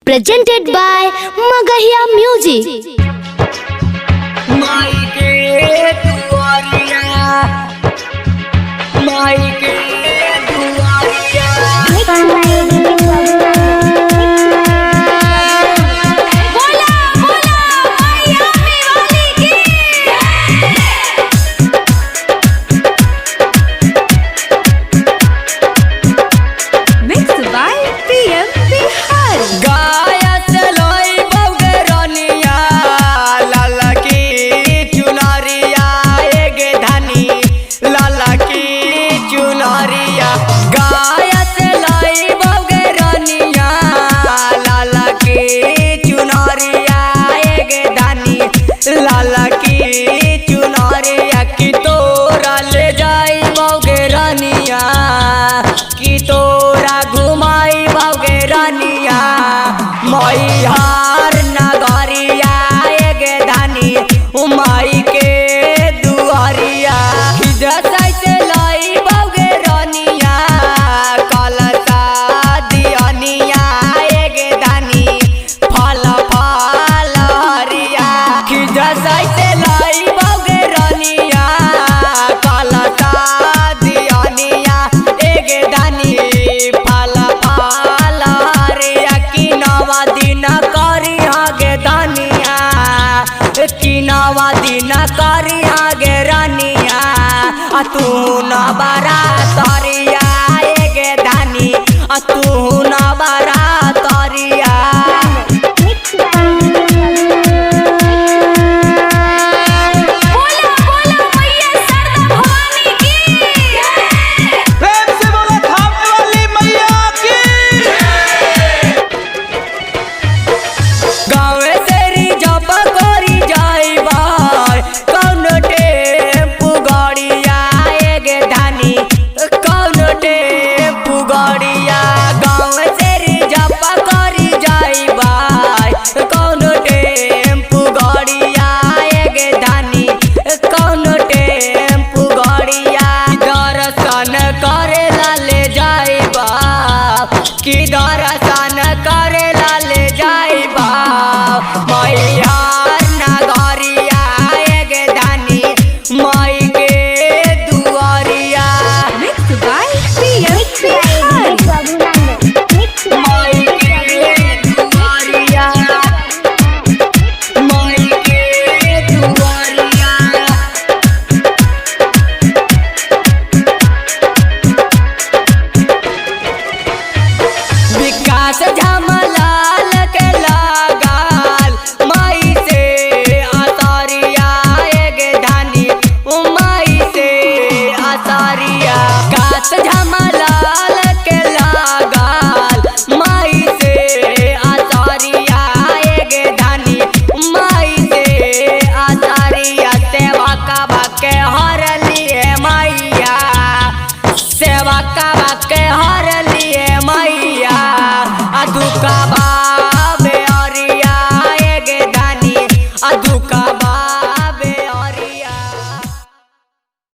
presented by Magahiya Music. लाला की चुनरिया की तोरा ले जाई बागे रानिया की तोरा घुमाई बागे रानिया मैहर नगरिया एगे धानी माई के दुआरिया जैसे से लाई बागे रानिया कलसा दियनिया एगे धानी फल फल हरिया जैसे लाई बागे रानिया कलसा दियनिया एगे धानी फल फल हरिया की नवा दिन करी आगे धानिया की नवा दिन करी आगे रानिया तू न बार